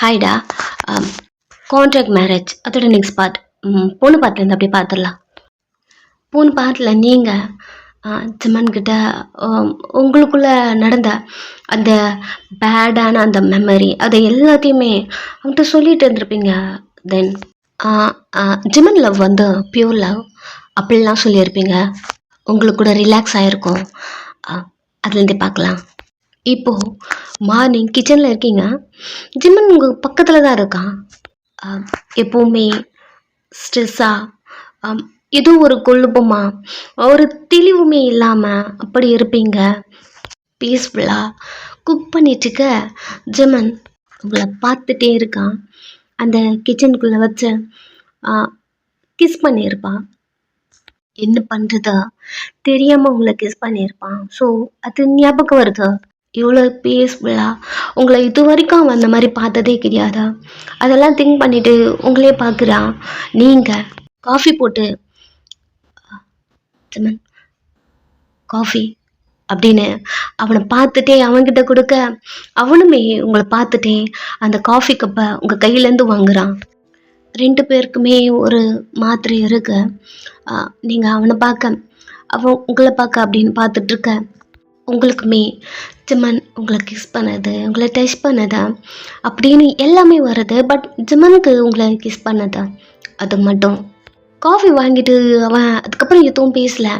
ஹாய்டா. Contract marriage அதோட next part. பொண்ணு பார்த்துலேருந்து அப்படியே பார்த்துடலாம். பொண்ணு பார்ட்டில் நீங்கள் ஜிமன்கிட்ட உங்களுக்குள்ள நடந்த அந்த பேடான அந்த மெமரி அதை எல்லாத்தையுமே அவன்கிட்ட சொல்லிட்டு இருந்திருப்பீங்க. தென் ஜிமன் லவ் வந்து பியூர் லவ் அப்படிலாம் சொல்லியிருப்பீங்க. உங்களுக்கு கூட ரிலாக்ஸ் ஆகிருக்கும். அதுலேருந்தே பார்க்கலாம். இப்போது மார்னிங் கிச்சனில் இருக்கீங்க. ஜிம்மன் உங்கள் பக்கத்தில் தான் இருக்கான். எப்போவுமே ஸ்ட்ரெஸ்ஸாக ஏதோ ஒரு குழப்பமாக ஒரு தெளிவுமே இல்லாமல் அப்படி இருப்பீங்க. பீஸ்ஃபுல்லாக குக் பண்ணிட்டுருக்க ஜிம்மன் உங்களை பார்த்துட்டே இருக்கான். அந்த கிச்சனுக்குள்ளே வச்சு கிஸ் பண்ணியிருப்பான். என்ன பண்ணுறதா தெரியாமல் உங்களை கிஸ் பண்ணியிருப்பான். ஸோ அது ஞாபகம் வருது. இவ்வளோ பீஸ்ஃபுல்லாக உங்களை இது வரைக்கும் அவன் அந்த மாதிரி பார்த்ததே கிடையாதா? அதெல்லாம் திங்க் பண்ணிவிட்டு உங்களே பார்க்குறான். நீங்கள் காஃபி போட்டு ஜிமன் காஃபி அப்படின்னு அவனை பார்த்துட்டே அவன்கிட்ட கொடுக்க, அவனுமே உங்களை பார்த்துட்டே அந்த காஃபி கப்பை உங்கள் கையிலேருந்து வாங்குறான். 2 பேருக்குமே ஒரு மாதிரி இருக்கு. நீங்கள் அவனை பார்க்க அவன் உங்களை பார்க்க அப்படின்னு பார்த்துட்ருக்க உங்களுக்குமே ஜிமன் உங்களை கிஸ் பண்ணது, உங்களை டச் பண்ணதா அப்படின்னு எல்லாமே வருது. பட் ஜிமனுக்கு உங்களை கிஸ் பண்ணதா அது மட்டும். காஃபி வாங்கிட்டு அவன் அதுக்கப்புறம் எதுவும் பேசலை.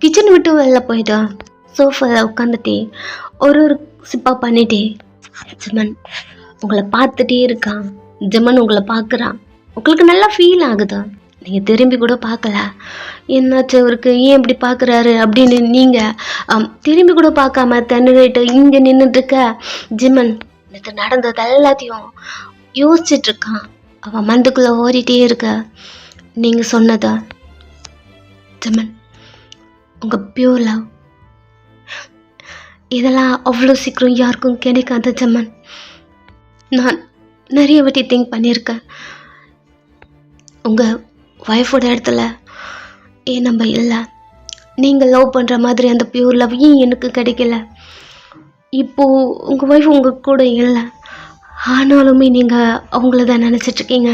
கிச்சன் விட்டு வெளில போயிட்டான். சோஃபாவில் உட்காந்துட்டே ஒரு சிப்பாக பண்ணிட்டே ஜிமன் உங்களை பார்த்துட்டே இருக்கான். ஜிமன் உங்களை பார்க்குறான். உங்களுக்கு நல்லா ஃபீல் ஆகுதா? நீங்கள் திரும்பி கூட பார்க்கல. என்னாச்சு அவருக்கு, ஏன் இப்படி பார்க்குறாரு அப்படின்னு நீங்கள் திரும்பி கூட பார்க்காம தன்னிட்டு இங்கே நின்றுட்டுருக்க ஜிமன் இது நடந்தது எல்லாத்தையும் யோசிச்சுட்ருக்கான். அவன் மனதுக்குள்ளே ஓடிட்டே இருக்க. நீங்கள் சொன்னதா ஜிமன் உங்கள் பியூர் லவ் இதெல்லாம் அவ்வளோ சீக்கிரம் யாருக்கும் கிடைக்காது ஜிமன். நான் நிறைய வாட்டி திங்க் பண்ணியிருக்கேன். உங்கள் ஒய்ஃபோட இடத்துல ஏன் நம்ம இல்லை? நீங்கள் லவ் பண்ணுற மாதிரி அந்த பியூர் லவ் ஏன் எனக்கு கிடைக்கல? இப்போது உங்கள் ஒய்ஃப் உங்கள் கூட இல்லை, ஆனாலுமே நீங்கள் அவங்கள தான் நினச்சிட்ருக்கீங்க.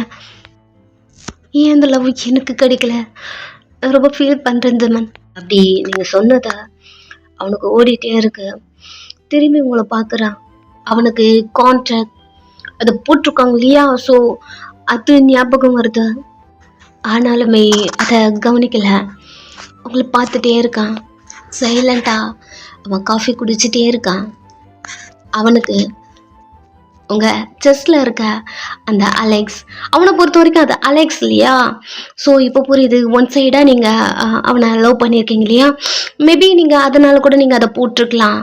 ஏன் அந்த லவ் எனக்கு கிடைக்கல? ரொம்ப ஃபீல் பண்ணுறேன் ஜிமன். அப்படி நீங்கள் சொன்னதை அவனுக்கு ஓடிட்டே இருக்கு. திரும்பி உங்களை பார்க்குறான். அவனுக்கு கான்ட்ராக்ட் அது போட்டிருக்காங்க இல்லையா? ஸோ அது ஞாபகம் வருது. ஆனாலுமே அதை கவனிக்கலை. உங்களை பார்த்துட்டே இருக்கான். சைலண்ட்டாக அவன் காஃபி குடிச்சிட்டே இருக்கான். அவனுக்கு உங்கள் செஸ்டில் இருக்க அந்த அலெக்ஸ், அவனை பொறுத்த வரைக்கும் அது அலெக்ஸ் இல்லையா? ஸோ இப்போ புரியுது. ஒன் சைடாக நீங்கள் அவனை லவ் பண்ணியிருக்கீங்க இல்லையா? மேபி நீங்கள் அதனால கூட நீங்கள் அதை போட்டிருக்கலாம்.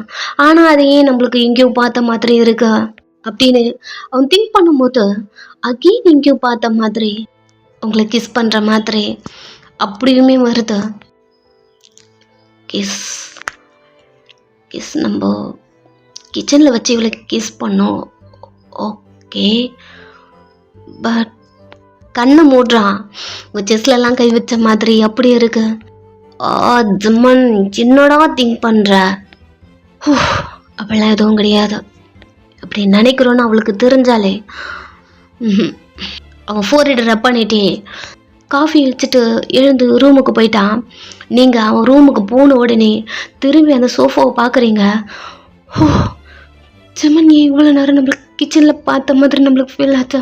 ஆனால் அது ஏன் நம்மளுக்கு எங்கேயோ பார்த்த மாதிரி இருக்கு அப்படின்னு அவன் திங்க் பண்ணும்போது அகெயின் எங்கேயோ பார்த்த மாதிரி உங்களை கிஸ் பண்ணுற மாதிரி அப்படியுமே வருது. கிஸ் கிஸ் நம்ம கிச்சனில் வச்சு இவளை கிஸ் பண்ணோம். ஓகே, பட் கண்ணை மூடுறான். உங்கள் செஸ்லலாம் கை வச்ச மாதிரி அப்படி இருக்கு. ஜிம்மன் சின்னடா திங்க் பண்ணுற அப்படிலாம் எதுவும் கிடையாது. அப்படி நினைக்கிறோன்னு அவளுக்கு தெரிஞ்சாலே அவன் 4 ரப் பண்ணிட்டே காஃபி வச்சுட்டு எழுந்து ரூமுக்கு போயிட்டான். நீங்கள் அவன் ரூமுக்கு போன உடனே திரும்பி அந்த சோஃபாவை பார்க்குறீங்க. ஜிமன் ஏன் இவ்வளோ நேரம் நம்மளுக்கு கிச்சனில் பார்த்த மாதிரி நம்மளுக்கு ஃபீல் ஆச்சா?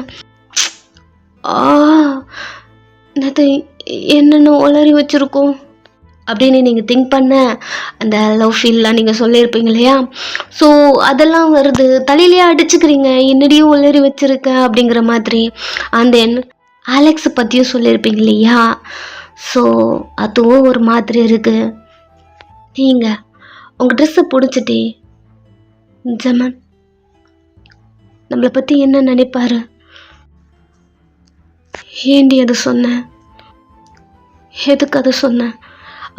நேற்று என்னென்ன உளறி வச்சுருக்கோம் அப்படின்னு நீங்கள் திங்க் பண்ண அந்த லவ் ஃபீல்லாம் நீங்கள் சொல்லியிருப்பீங்க இல்லையா? ஸோ அதெல்லாம் வருது. தலையிலேயே அடிச்சுக்கிறீங்க, என்னடியும் உளறி வச்சுருக்க அப்படிங்கிற மாதிரி. அண்ட் தென் அலெக்ஸை பற்றியும் சொல்லியிருப்பீங்க இல்லையா? ஸோ அதுவும் ஒரு மாதிரி இருக்குது. நீங்கள் உங்கள் ட்ரெஸ்ஸை பிடிச்சிட்டே ஜிமன் நம்மளை பற்றி என்ன நினைப்பாரு? ஏண்டி அதை சொன்னேன், எதுக்கு அதை சொன்னேன்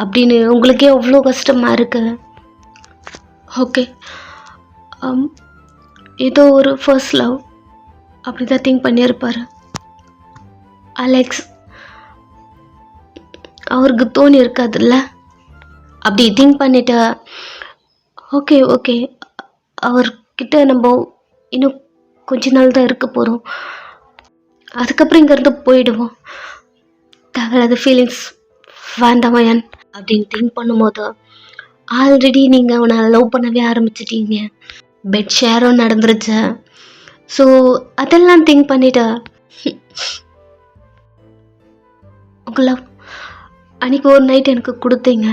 அப்படின்னு உங்களுக்கே அவ்வளோ கஷ்டமாக இருக்கு. ஓகே, ஏதோ ஒரு ஃபர்ஸ்ட் லவ் அப்படி தான் திங்க் பண்ணியிருப்பார் அலெக்ஸ். அவருக்கு தோணி இருக்காதுல்ல? அப்படி திங்க் பண்ணிட்டு ஓகே அவர்கிட்ட நம்ம இன்னும் கொஞ்ச நாள் தான் இருக்க போகிறோம். அதுக்கப்புறம் இங்கேருந்து போயிடுவோம். தேவையில்லாத ஃபீலிங்ஸ் வேண்டாமையான் அப்படின்னு திங்க் பண்ணும்போது ஆல்ரெடி நீங்கள் அவனை லவ் பண்ணவே ஆரம்பிச்சிட்டீங்க. பெட் ஷேரும் நடந்துருச்சு. ஸோ அதெல்லாம் திங்க் பண்ணிவிட்டு உங்களை அன்றைக்கி ஒரு நைட் எனக்கு கொடுத்தீங்க.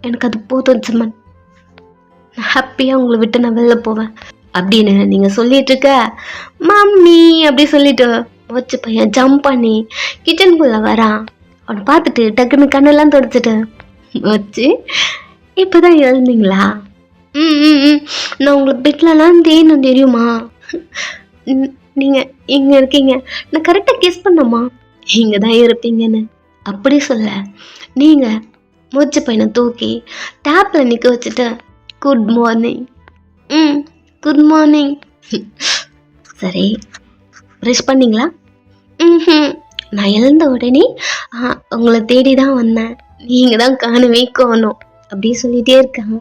எனக்கு அது போதும் ஜிம்மன். நான் ஹாப்பியாக உங்களை விட்டு நான் வெளில போவேன் அப்படின்னு நீங்கள் சொல்லிட்டு இருக்க மம்மி அப்படி சொல்லிட்டு வச்சு பையன் ஜம்ப் பண்ணி கிச்சனுக்குள்ளே வரான். அவனை பார்த்துட்டு டக்குன்னு கண்ணெல்லாம் தொடச்சிட்டு வச்சு இப்போ தான் எழுந்தீங்களா? நான் உங்களை பெட்லலாம் தேனும் தெரியுமா? நீங்கள் இங்கே இருக்கீங்க, நான் கரெக்டாக கெஸ் பண்ணம்மா இங்கே தான் இருப்பீங்கன்னு. அப்படி சொல்ல நீங்கள் மூச்சு பையனை தூக்கி டேப்பில் நிற்க வச்சுட்டு குட் மார்னிங். Good morning. சரி, ப்ரெஷ் பண்ணிங்களா? நான் எழுந்த உடனே உங்களை தேடி தான் வந்தேன், நீங்கள் தான் காணவே காணோம் அப்படி சொல்லிகிட்டே இருக்காங்க.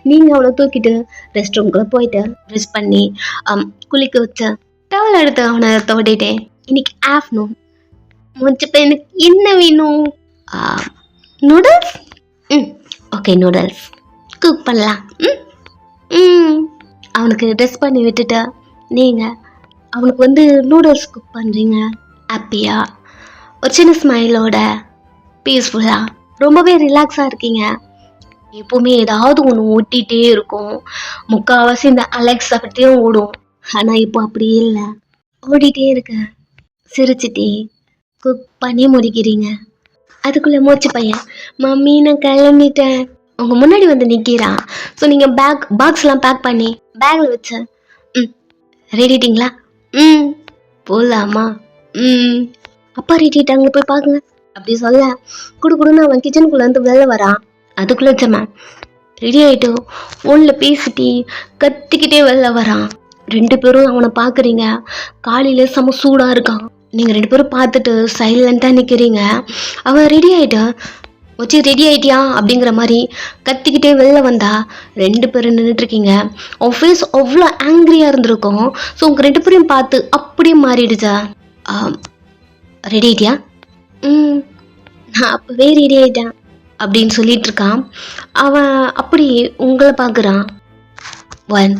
நீங்கள் அவனை தூக்கிட்டு ரெஸ்ட் ரூம்குள்ளே போயிட்டு ப்ரெஷ் பண்ணி குளிக்க வச்ச டவல் எடுத்து அவனை தோட்டிட்டேன். இன்னைக்கு ஆஃப்டர்நூன் மூச்சு பையனுக்கு என்ன வேணும்? நூடுல்ஸ். ஓகே, நூடுல்ஸ் குக் பண்ணலாம். அவனுக்கு ட்ரெஸ் பண்ணி விட்டுட்டு நீங்கள் அவனுக்கு நூடுல்ஸ் குக் பண்ணுறீங்க. ஹாப்பியாக ஒரு சின்ன ஸ்மைலோட பீஸ்ஃபுல்லாக ரொம்பவே ரிலாக்ஸாக இருக்கீங்க. எப்போவுமே ஏதாவது ஒன்று ஓட்டிகிட்டே இருக்கும். முக்கால்வாசி இந்த அலெக்ஸா பற்றியும் ஓடும். ஆனால் இப்போ அப்படி இல்லை, ஓடிட்டே இருக்க சிரிச்சிட்டே குக் பண்ணி முடிக்கிறீங்க. அதுக்குள்ளே மூச்சு பையன் மம்மி நான் கிளம்பிட்டேன் உங்கள் முன்னாடி நிற்கிறான். ஸோ நீங்கள் பாக்ஸ்லாம் பேக் பண்ணி பேக்கில் வச்ச ரெடிட்டிங்களா? போகலாமா? அப்பா ரெடிட்டாங்க, போய் பார்க்குங்க அப்படி சொல்ல குடுன்னு அவன் கிச்சனுக்குள்ளே வெளில வரான். அதுக்குள்ளே ஜமான் ரெடி ஆகிட்டு ஃபோனில் பேசிட்டு கத்திக்கிட்டே வெளில வரான். 2 பேரும் அவனை பார்க்குறீங்க. காலையில் செம சூடாக இருக்கான். நீங்கள் 2 பேரும் பார்த்துட்டு சைலண்ட்டாக நிற்கிறீங்க. அவன் ரெடி ஆகிட்டா வச்சு ரெடி ஆகிட்டியா அப்படிங்கிற மாதிரி கத்திக்கிட்டே வெளில வந்தா 2 பேரும் நின்றுட்டுருக்கீங்க. அவன் ஃபேஸ் அவ்வளோ ஆங்க்ரியாக இருந்திருக்கும். ஸோ உங்கள் 2 பேரையும் பார்த்து அப்படியே மாறிடுச்சா? ரெடி ஆகிட்டியா? நான் அப்போவே ரெடி ஆகிட்டேன் அப்படின்னு சொல்லிட்டு இருக்கான். அவன் அப்படி உங்களை பார்க்குறான். 1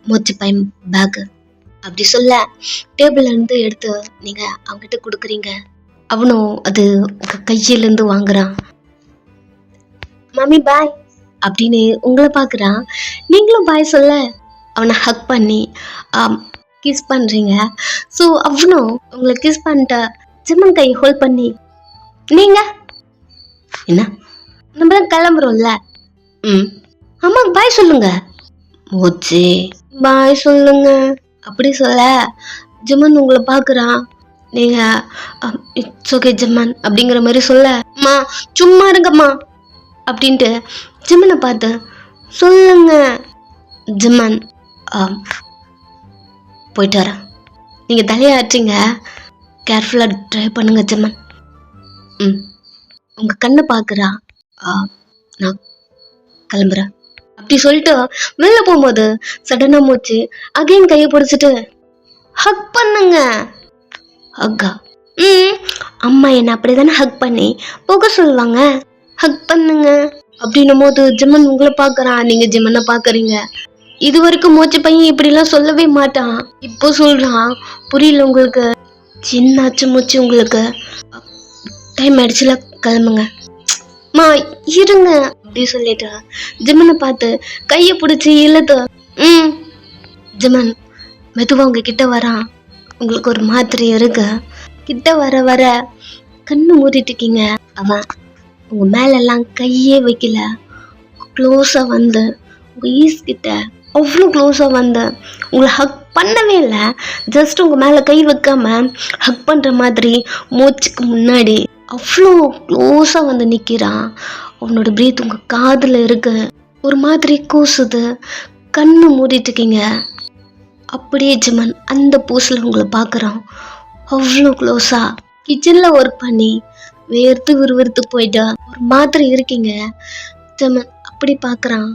மூச்சு பையன் பேக்கு அப்படி சொல்ல டேபிள்லேருந்து எடுத்து நீங்கள் அவங்ககிட்ட கொடுக்குறீங்க. அவனும் அது உங்கள் கையிலேருந்து வாங்குறான். மம்மி பாய் அப்படின்னு உங்களை பார்க்குறான். நீங்களும் பாய் சொல்ல அவனை ஹக் பண்ணி கிஸ் பண்ணுறீங்க. ஸோ அவனும் உங்களை கிஸ் பண்ணிட்ட ஜிம்மன் கை ஹோல்ட் பண்ணி நீங்கள் என்ன நம்ம தான் கிளம்புறோம்ல, ஆமாம் பாய் சொல்லுங்க. மூச்சு பாய் சொல்லுங்க அப்படி சொல்ல ஜிம்மன் உங்களை பார்க்குறான். நீங்கள் இட்ஸ் ஓகே ஜிம்மன் அப்படிங்கிற மாதிரி சொல்ல அம்மா சும்மா இருங்கம்மா அப்படின்ட்டு ஜிம்மனை பார்த்து சொல்லுங்க. ஜிம்மன் போயிட்டு வரேன், நீங்கள் தலையாட்டுறீங்க, கேர்ஃபுல்லாக ட்ரைவ் பண்ணுங்க ஜிம்மன். உங்கள் கண்ணை பார்க்குறா. நான் கிளம்புறேன் அப்படி சொல்லிட்டு வெளில போகும்போது சடனாக மூச்சு அகைன் கையை பிடிச்சிட்டு ஹக் பண்ணுங்க. ஹக்கா? அம்மா என்ன அப்படி தானே ஹக் பண்ணி போக சொல்லுவாங்க. ஹக் பண்ணுங்க அப்படின்னும் போது ஜிம்மன் உங்களை பார்க்குறான். நீங்கள் ஜிம்மனை பார்க்குறீங்க. இது வரைக்கும் மூச்சு பையன் இப்படிலாம் சொல்லவே மாட்டான். இப்போ சொல்கிறான். புரியல உங்களுக்கு? சின்னாச்சு மூச்சு உங்களுக்கு. டைம் ஆயிடுச்சுல, கிளம்புங்க. மா இருங்க அப்படி சொல்லிட்டு ஜிம்மனை பார்த்து கையை பிடிச்சி இழுத்து ஜிம்மன் மெதுவாக உங்க கிட்ட வரான். உங்களுக்கு ஒரு மாதிரி இருக்கு. கிட்ட வர வர கண்ணு மூடிட்டு இருக்கீங்க. அவன் உங்க மேலெல்லாம் கையே வைக்கல. க்ளோஸாக வந்து உங்க ஈஸ் கிட்ட அவ்வளோ க்ளோஸாக வந்து உங்களை ஹக் பண்ணவே இல்லை. ஜஸ்ட் உங்கள் மேலே கை வைக்காம ஹக் பண்ணுற மாதிரி மூச்சுக்கு முன்னாடி அவ்வளோ க்ளோஸாக வந்து நிற்கிறான். அவனோட பிரீத் உங்கள் காதில் இருக்கு. ஒரு மாதிரி கூசுது. கண்ணு மூடிட்டு இருக்கீங்க. அப்படியே ஜிம்மன் அந்த போஸில் உங்களை பார்க்குறான். அவ்வளோ க்ளோஸாக கிச்சனில் ஒர்க் பண்ணி வேர்த்து விறுவிறுத்து போயிட்டா ஒரு மாதிரி இருக்கீங்க. ஜிம்மன் அப்படி பார்க்குறான்.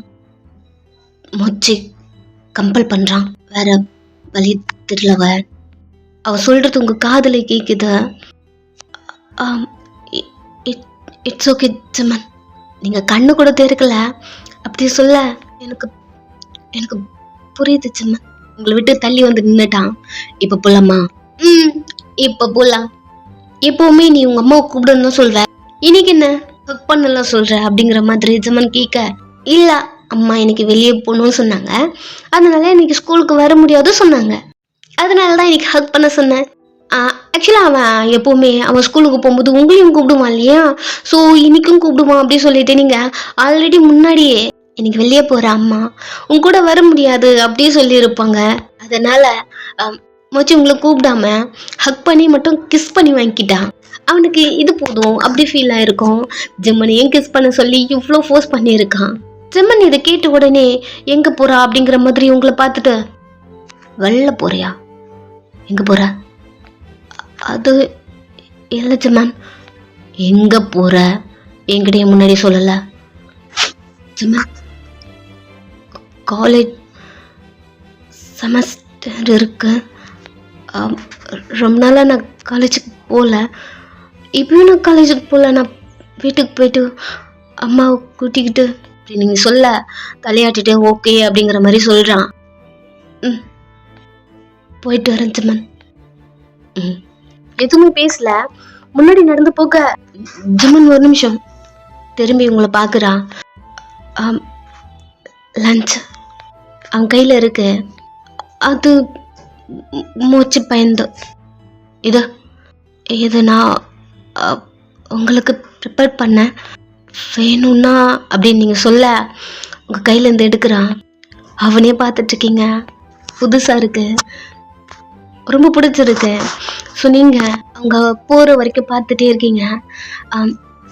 மொச்சி கம்பல் பண்ணுறான். வேற வழி தெரியலவ. அவ சொல்கிறது உங்கள் காதில் கேட்குது. இட்ஸ் ஓகே ஜமன், நீங்கள் கண்ணு கூட திறக்கல அப்படி சொல்ல எனக்கு எனக்கு புரியுது ஜமன். உங்களை விட்டு தள்ளி வந்து நின்றுட்டான். இப்போ போலாமா? இப்போ போலாம். எப்போவுமே நீ உங்கள் அம்மாவை கூப்பிடுன்னு தான் சொல்வ, இன்னைக்கு என்ன ஹக் பண்ணலாம் சொல்கிற அப்படிங்கிற மாதிரி ஜமன் கேட்க, இல்லை அம்மா இன்னைக்கு வெளியே போகணும்னு சொன்னாங்க, அதனால இன்னைக்கு ஸ்கூலுக்கு வர முடியாது சொன்னாங்க, அதனால தான் இன்னைக்கு ஹக் பண்ண சொன்னேன். ஆக்சுவலாக அவன் எப்போவுமே அவன் ஸ்கூலுக்கு போகும்போது உங்களையும் கூப்பிடுவான் இல்லையா, ஸோ இன்னைக்கும் கூப்பிடுவான் அப்படின்னு சொல்லிட்டு நீங்கள் ஆல்ரெடி முன்னாடியே இன்னைக்கு வெளியே போகிற அம்மா உங்க கூட வர முடியாது அப்படியே சொல்லியிருப்பாங்க. அதனால மச்சி உங்களை கூப்பிடாம ஹக் பண்ணி மட்டும் கிஸ் பண்ணி வாங்கிட்டான். அவனுக்கு இது போதும் அப்படி ஃபீல் ஆயிருக்கும். ஜெம்மனையும் கிஸ் பண்ண சொல்லி இவ்வளோ ஃபோர்ஸ் பண்ணியிருக்கான். ஜெம்மன் இதை கேட்ட உடனே எங்கே போகிறா அப்படிங்கிற மாதிரி உங்களை பார்த்துட்டு, வெளில போறியா? எங்கே போகிற? அது இல்லை ஜெம்மன். எங்கே போகிற என்கிட்ட முன்னாடி சொல்லலை ஜெம்மன். காலேஜ் செமஸ்டர் இருக்கு, ரொம்ப நாளாக நான் காலேஜுக்கு போகல. இப்பயும் நான் காலேஜுக்கு போகல, நான் வீட்டுக்கு போயிட்டு அம்மாவை கூட்டிக்கிட்டு அப்படி நீங்கள் சொல்ல தலையாட்டிட்டு ஓகே அப்படிங்கிற மாதிரி சொல்கிறான். போயிட்டு வரேன் ஜெம்மன். எதுவுமே பேசல. முன்னாடி நடந்து போக ஜெம்மன் ஒரு நிமிஷம் திரும்பி உங்களை பார்க்குறான். லஞ்ச் அவன் கையில் இருக்கு, அது மூச்சு பயந்து இது நான் உங்களுக்கு ப்ரிப்பேர் பண்ணேன், வேணும்னா அப்படின்னு நீங்கள் சொல்ல உங்கள் கையிலேருந்து எடுக்கிறான். அவனே பார்த்துட்ருக்கீங்க, புதுசாக இருக்கு, ரொம்ப பிடிச்சிருக்கு. ஸோ நீங்கள் அங்கே போகிற வரைக்கும் பார்த்துட்டே இருக்கீங்க.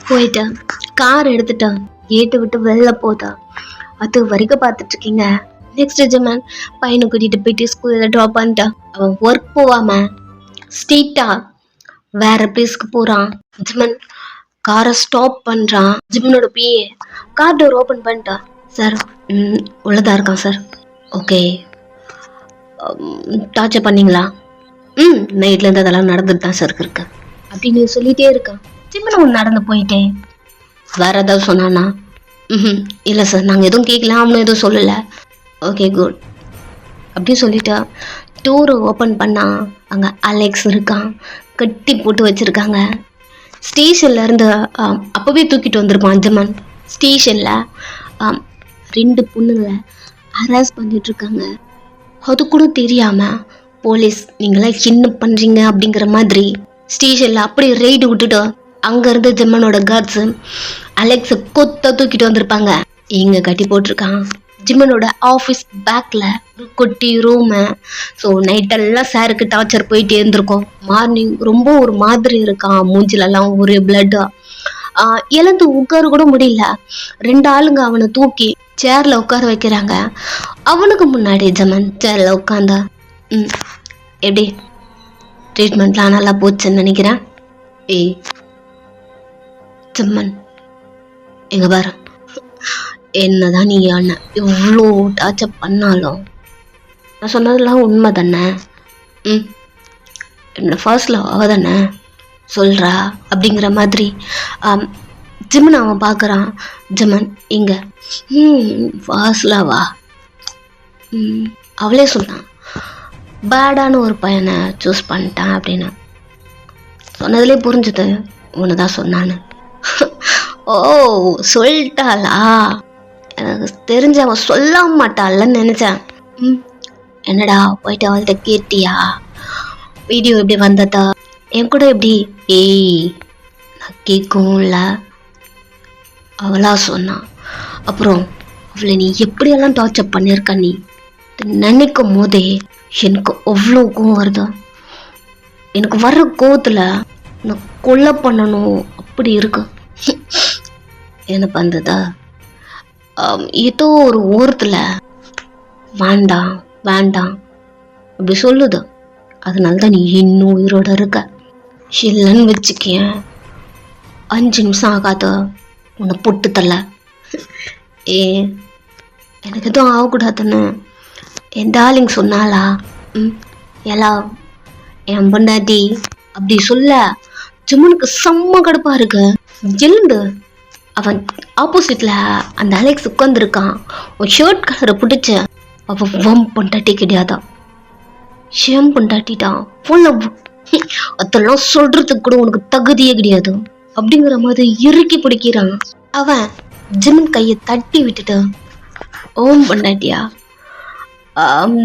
போயிட்டு கார் எடுத்துட்டு கேட்டு விட்டு வெளில போதா அது வரைக்கும் பார்த்துட்ருக்கீங்க. நெக்ஸ்ட் ஜெம்மன் பையனை கூட்டிகிட்டு போயிட்டு ஸ்கூலில் ட்ராப் பண்ணிட்டான். அவன் ஒர்க் போகாமல் ஸ்ட்ரெயிட்டாக வேற பிளேஸ்க்கு போகிறான். ஜெம்மன் காரை ஸ்டாப் பண்ணுறான். ஜெம்மனோட பிஏ கார் டோர் ஓப்பன் பண்ணிட்டான். சார் உள்ளதாக இருக்கான் சார். ஓகே, டார்ச்சர் பண்ணிங்களா? நைட்லேருந்து அதெல்லாம் நடந்துட்டு தான் சார் இருக்கு அப்படின்னு சொல்லிகிட்டே இருக்கான். ஜெம்மன் ஒன்று நடந்து போயிட்டேன். வேற ஏதாவது சொன்னானா? இல்லை சார், நாங்கள் எதுவும் கேட்கல, அவனும் எதுவும் சொல்லலை. ஓகே குட் அப்படின்னு சொல்லிட்டு டோரை ஓப்பன் பண்ணால் அங்கே அலெக்ஸ் இருக்கான், கட்டி போட்டு வச்சுருக்காங்க. ஸ்டேஷன்லேருந்து அப்போவே தூக்கிட்டு வந்திருப்பான் ஜெம்மன். ஸ்டேஷனில் 2 பொண்ணுங்களை ஹராஸ் பண்ணிகிட்ருக்காங்க. அது கூட தெரியாமல் போலீஸ் நீங்களாம் என்ன பண்ணுறீங்க அப்படிங்கிற மாதிரி ஸ்டேஷனில் அப்படி ரெய்டு விட்டுட்டு அங்கேருந்து ஜெம்மனோட கார்ட்ஸு அலெக்ஸை கொத்த தூக்கிட்டு வந்திருப்பாங்க. இங்கே கட்டி போட்டிருக்கான். ஜிம்மனோட ஆஃபீஸ் பேக்கில் ஒரு கொட்டி ரூமு. ஸோ நைட்டெல்லாம் சாருக்கு டார்ச்சர் போயிட்டே இருந்திருக்கோம். மார்னிங் ரொம்ப ஒரு மாதிரி இருக்கான், மூஞ்சிலெல்லாம் ஒரு பிளட்டு. எழுந்து உட்கார கூட முடியல. 2 ஆளுங்க அவனை தூக்கி சேரில் உட்கார வைக்கிறாங்க. அவனுக்கு முன்னாடி ஜெம்மன் சேரில் உட்காந்தா. எப்படி ட்ரீட்மெண்ட்லாம் நல்லா போச்சுன்னு நினைக்கிறேன். ஏய் ஜெம்மன், எங்க பாரு, என்னதான் நீ அண்ணன் எவ்வளோ டார்ச்சர் பண்ணாலும் நான் சொன்னதெல்லாம் உண்மை தானே? என்னோட ஃபர்ஸ்ட் லவ் அவ தானே சொல்கிறா அப்படிங்கிற மாதிரி ஜிம்மன் அவன் பார்க்குறான். ஜிம்மன் இங்கே ஃபர்ஸ்ட் லவ்வா? அவளே சொன்னான் பேடான ஒரு பையனை சூஸ் பண்ணிட்டான் அப்படின்னு. சொன்னதுலேயே புரிஞ்சுது ஒன்று தான் சொன்னான்னு. ஓ சொல்லிட்டாளா? எனக்கு தெரிஞ்ச அவன் சொல்ல மாட்டாள்ன்னு நினச்சேன். என்னடா போயிட்டு அவள்கிட்ட கேட்டியா வீடியோ எப்படி வந்ததா என் கூட எப்படி? ஏய் நான் கேட்கும்ல, அவளா சொன்னான். அப்புறம் அவளை நீ எப்படியெல்லாம் டார்ச்சர் பண்ணியிருக்க, நீ நினைக்கும் போதே எனக்கு அவ்வளோ கோவம் வருது. எனக்கு வர்ற கோவத்தில் நான் கொலை பண்ணணும் அப்படி இருக்கு. என்ன பண்ணுறதா, ஏதோ ஒரு ஓரத்தில் வேண்டாம் வேண்டாம் அப்படி சொல்லுது. அதனால தான் நீ இன்னும் உயிரோட இருக்க. இல்லைன்னு வச்சுக்கேன் 5 நிமிஷம் ஆகாத உன்னை பொட்டு தள்ள. எனக்கு எதுவும் ஆகக்கூடாதுன்னு என் டார்லிங் சொன்னாளா? ம் எல்லாம் என் பொண்டாட்டி அப்படி சொல்ல ஜிம்மனுக்கு செம்ம கடுப்பா இருக்கு. எழுந்து அவன் ஆப்போசிட்ல அந்த அலெக்ஸ் உட்காந்துருக்கான். ஒரு ஷர்ட் கலரை பிடிச்ச அவன் வம் பொண்டாட்டி கிடையாதான், ஷேம் பொண்டாட்டிட்டான். அதெல்லாம் சொல்றதுக்கு கூட உனக்கு தகுதியே கிடையாது அப்படிங்கிற மாதிரி இறுக்கி பிடிக்கிறான். அவன் ஜிம்மன் கையை தட்டி விட்டுட்டு, ஓம் பொண்டாட்டியா?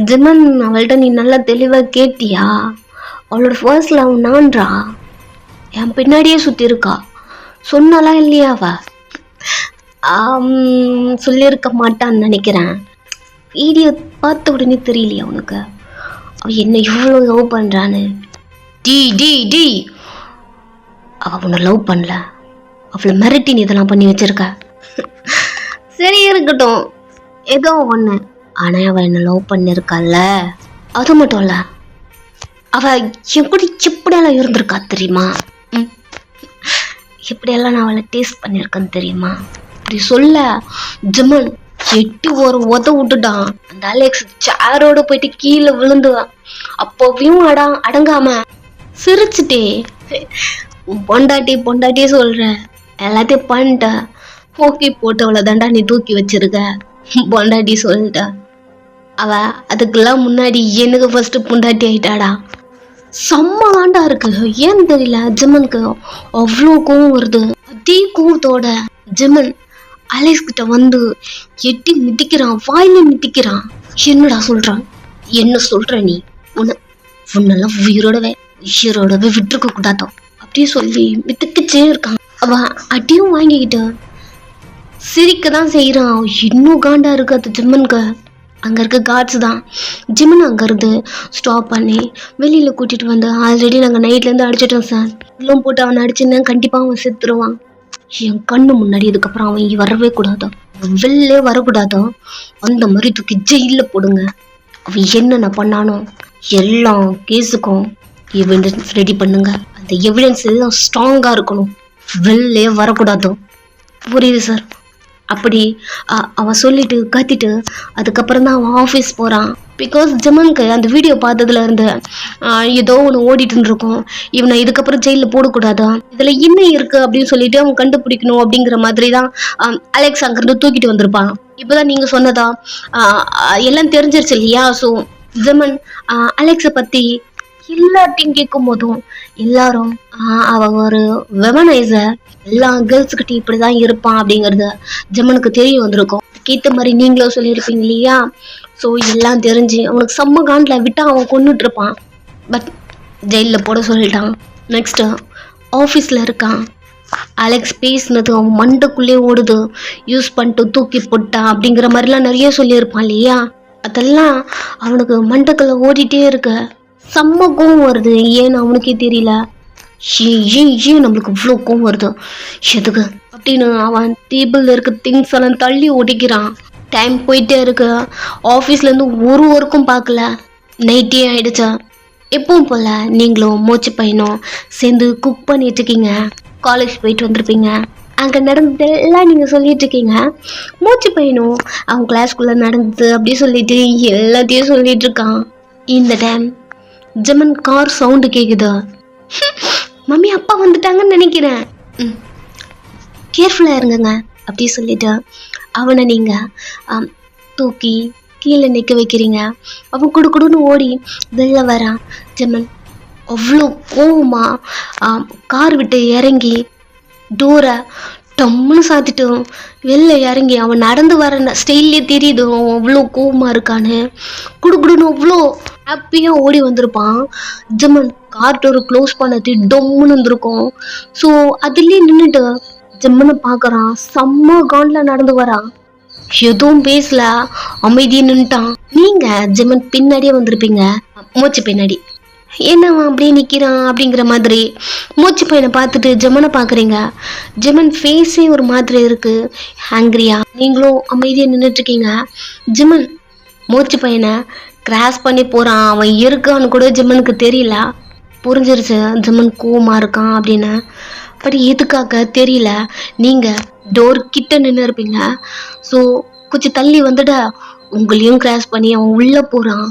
ஜிம்மன் அவள்கிட்ட நீ நல்லா தெளிவா கேட்டியா? அவளோட ஃபர்ஸ்ட் லவ் நான்றா, என் பின்னாடியே சுத்தி இருக்கா, சொன்னாலாம் இல்லையா? அவ சொல்லியிருக்க மாட்டான்னு நினைக்கிறேன். வீடியோ பார்த்த உடனே தெரியலையா உனக்கு அவ என்ன எவ்வளோ லவ் பண்றான்னு? டி டி டி அவ உன்னை லவ் பண்ணல, அவளை மிரட்டி நீ இதெல்லாம் பண்ணி வச்சிருக்க. சரி இருக்கட்டும், ஏதோ ஒன்று. ஆனால் அவள் என்ன லவ் பண்ணிருக்கால, அது மட்டும் இல்லை அவ எப்படியெல்லாம் இருந்திருக்கா தெரியுமா? எப்படியெல்லாம் நான் அவளை டேஸ்ட் பண்ணியிருக்கேன்னு தெரியுமா? அப்படி சொல்ல ஜிம்மன் எட்டி ஒரு உத விட்டுட்டான். அந்த அலெக்ஸ் சேரோட போயிட்டு கீழே விழுந்துவான். அப்போவையும் அடங்காம சிரிச்சுட்டே, பொண்டாட்டி பொண்டாட்டி சொல்ற, எல்லாத்தையும் பண்ணிட்ட, ஓகே போட்டு அவளை தாண்டா நீ தூக்கி வச்சிருக்க, பொண்டாட்டி சொல்லிட்ட. அவ அதுக்கெல்லாம் முன்னாடி எனக்கு ஃபர்ஸ்ட் பொண்டாட்டி ஆயிட்டாடா. செம்ம காண்டா இருக்கு. ஏன்னு தெரியல ஜிம்மனுக்கு அவ்வளோ கோவம் வருது. அதே கோவத்தோட ஜிம்மன் அலெக்ஸ் கிட்ட வந்து எட்டி மிதிக்கிறான், வாயில மிதிக்கிறான். என்னடா சொல்றான்? என்ன சொல்ற நீ? உன்னெல்லாம் உயிரோடவே விட்டுருக்க கூடாதோ அப்படி சொல்லி மிதிக்கச்சே இருக்கான். அவ அடியும் வாங்கிக்கிட்டு சிரிக்க தான் செய்யறான். இன்னும் காண்டா இருக்கு அது ஜிம்மனுக்கு. அங்கே இருக்க கார்ட்ஸ் தான் ஜிம்மன் அங்கேருந்து ஸ்டாப் பண்ணி வெளியில் கூட்டிகிட்டு வந்து, ஆல்ரெடி நாங்கள் நைட்லேருந்து அடிச்சிட்டோம் சார், உள்ளம் போட்டு அவனை அடிச்சுன்னு கண்டிப்பாக அவன் செத்துருவான். என் கண்ணு முன்னாடி இதுக்கப்புறம் அவன் இங்கே வரவே கூடாதோ, வெளிலே வரக்கூடாதோ, அந்த மாதிரி தூக்கி ஜெயிலில் போடுங்க. அவன் என்னென்ன பண்ணானோ எல்லா கேஸுக்கும் எவிடன்ஸ் ரெடி பண்ணுங்க. அந்த எவிடன்ஸ் எல்லாம் ஸ்ட்ராங்காக இருக்கணும், வெளிலே வரக்கூடாதோ. புரியுது சார்? அப்படி அவன் சொல்லிட்டு கத்திட்டு அதுக்கப்புறம் தான் அவன் ஆஃபீஸ் போகிறான். பிகாஸ் ஜிம்மனுக்கு அந்த வீடியோ பார்த்ததுல இருந்து ஏதோ ஒன்று ஓடிட்டு இருக்கும், இவனை இதுக்கப்புறம் ஜெயிலில் போடக்கூடாதா, இதில் இன்னும் இருக்கு அப்படின்னு சொல்லிட்டு அவன் கண்டுபிடிக்கணும் அப்படிங்கிற மாதிரி தான் அலெக்ஸ் அங்கேருந்து தூக்கிட்டு வந்திருப்பான். இப்போதான் நீங்கள் சொன்னதா எல்லாம் தெரிஞ்சிருச்சு இல்லையா? ஸோ ஜிம்மன் அலெக்ஸை பற்றி எல்லாத்தையும் கேட்கும் போதும் எல்லாரும் அவ ஒரு வெமனைசர், எல்லா கேர்ள்ஸுக்கிட்ட இப்படிதான் இருப்பான் அப்படிங்கிறது ஜிம்மனுக்கு தெரிய வந்திருக்கும். கேட்ட மாதிரி நீங்களும் சொல்லியிருப்பீங்க இல்லையா? ஸோ எல்லாம் தெரிஞ்சு அவனுக்கு செம்ம காண்டில் விட்டா அவன் கொண்டுட்டு இருப்பான். பட் ஜெயிலில் போட சொல்லிட்டான். நெக்ஸ்ட் ஆஃபீஸில் இருக்கான். அலெக்ஸ் பேசினது அவன் மண்டைக்குள்ளே ஓடுது, யூஸ் பண்ணிட்டு தூக்கி போட்டான் அப்படிங்கிற மாதிரிலாம் நிறைய சொல்லியிருப்பான் இல்லையா? அதெல்லாம் அவனுக்கு மண்டைக்குள்ள ஓடிட்டே இருக்க செம்ம கோவம் வருது. ஏன்னு அவனுக்கே தெரியல. ஏன் நம்மளுக்கு இவ்வளோ கோவம் வருது எதுக்கு அப்படின்னு அவன் டேபிளில் இருக்க திங்ஸ் எல்லாம் தள்ளி ஒட்டிக்கிறான். டைம் போயிட்டே இருக்கு. ஆஃபீஸ்லேருந்து ஒரு ஒர்க்கும் பார்க்கல, நைட்டே ஆயிடுச்சா. எப்பவும் போல் நீங்களும் மூச்சு பையனும் சேர்ந்து குக் பண்ணிட்டு இருக்கீங்க. காலேஜ் போயிட்டு வந்திருப்பீங்க, அங்கே நடந்ததெல்லாம் நீங்கள் சொல்லிட்டு இருக்கீங்க. மூச்சு பையனும் அவன் கிளாஸ்குள்ளே நடந்தது அப்படி சொல்லிட்டு எல்லாத்தையும் சொல்லிட்டு இருக்கான். இந்த டைம் ஜிம்மன் கார் சவுண்டு கேட்குது. மம்மி அப்பா வந்துட்டாங்கன்னு நினைக்கிறேன், கேர்ஃபுல்லாக இருங்கங்க அப்படி சொல்லிட்டு அவனை நீங்கள் தூக்கி கீழே நிற்க வைக்கிறீங்க. அவன் குடுக்குடுன்னு ஓடி வெளில வரான். ஜிம்மன் அவ்வளோ கோவமா கார் விட்டு இறங்கி டோரை டம்முன்னு சாத்திட்டோம். வெளில இறங்கி அவன் நடந்து வர ஸ்டைல்லே தெரியுது அவன் அவ்வளோ கோவமாக இருக்கான்னு. குடுக்குடுன்னு அவ்வளோ ஹாப்பியாக ஓடி வந்திருப்பான். ஜிம்மன் கார் டோரை க்ளோஸ் பண்ணது டொம்முன்னு இருந்திருக்கும். ஸோ அதுலேயே நின்றுட்டு ஜிம்மனை பார்க்குறான். செம்ம காண்டில் நடந்து வரான். எதுவும் பேசல, அமைதியை நின்றுட்டான். நீங்கள் ஜிம்மன் பின்னாடியே வந்திருப்பீங்க, மூச்சு பின்னாடி. என்னவன் அப்படியே நிற்கிறான் அப்படிங்கிற மாதிரி மூச்சு பையனை பார்த்துட்டு ஜிம்மனை பார்க்குறீங்க. ஜிம்மன் ஃபேஸே ஒரு மாதிரி இருக்குது, ஹேங்க்ரியா. நீங்களும் அமைதியாக நின்றுட்டுருக்கீங்க. ஜிம்மன் மூச்சு பையனை கிராஸ் பண்ணி போகிறான். அவன் இருக்கான்னு கூட ஜிம்மனுக்கு தெரியல. புரிஞ்சிருச்சு ஜிம்மன் கோவமாக இருக்கான் அப்படின்னு. பட் எதுக்காக தெரியல. நீங்கள் டோர் கிட்ட நின்று இருப்பீங்க. ஸோ கொஞ்சம் தள்ளி வந்துட்டு உங்களையும் கிராஸ் பண்ணி அவன் உள்ளே போகிறான்.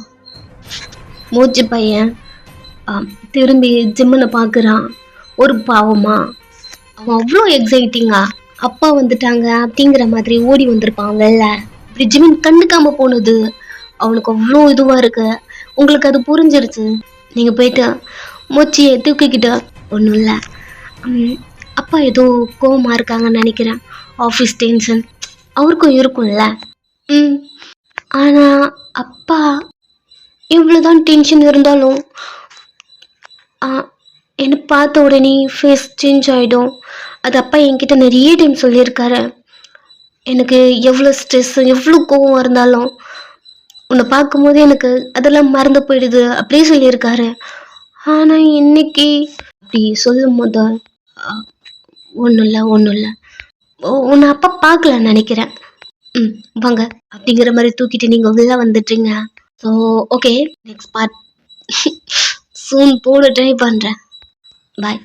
மூச்சு பையன் திரும்பி ஜிம்மனை பார்க்குறான். ஒரு பாவமா அவன் அவ்வளோ எக்ஸைட்டிங்கா அப்பா வந்துட்டாங்க அப்படிங்கிற மாதிரி ஓடி வந்திருப்பான் வெளில. இப்படி ஜிம்மன் கண்டுக்காம போனது அவனுக்கு அவ்வளோ இதுவாக இருக்கு. உங்களுக்கு அது புரிஞ்சிருச்சு. நீங்கள் போயிட்டு மூச்சியை தூக்கிக்கிட்டு ஒன்றும் இல்லை, அப்பா ஏதோ கோவமாக இருக்காங்கன்னு நினைக்கிறேன், ஆஃபீஸ் டென்ஷன் அவருக்கும் இருக்கும்ல. ஆனால் அப்பா இவ்வளோதான் டென்ஷன் இருந்தாலும் என்னை பார்த்த உடனே ஃபேஸ் சேஞ்ச் ஆகிடும். அது அப்பா என்கிட்ட நிறைய டைம் சொல்லியிருக்காரு. எனக்கு எவ்வளோ ஸ்ட்ரெஸ் எவ்வளோ கோவம் இருந்தாலும் உன்னை பார்க்கும்போது எனக்கு அதெல்லாம் மறந்து போயிடுது அப்படியே சொல்லியிருக்காரு. ஆனால் இன்னைக்கு அப்படி சொல்லும் போது ஒன்றும் இல்லை உன்னை அப்பா பார்க்கலன்னு நினைக்கிறேன், வாங்க அப்படிங்கிற மாதிரி தூக்கிட்டு நீங்கள் உள்ளே வந்துட்டீங்க. ஸோ ஓகே, நெக்ஸ்ட் பார்ட் சூன் போட ட்ரை பண்ணுறேன். பாய்.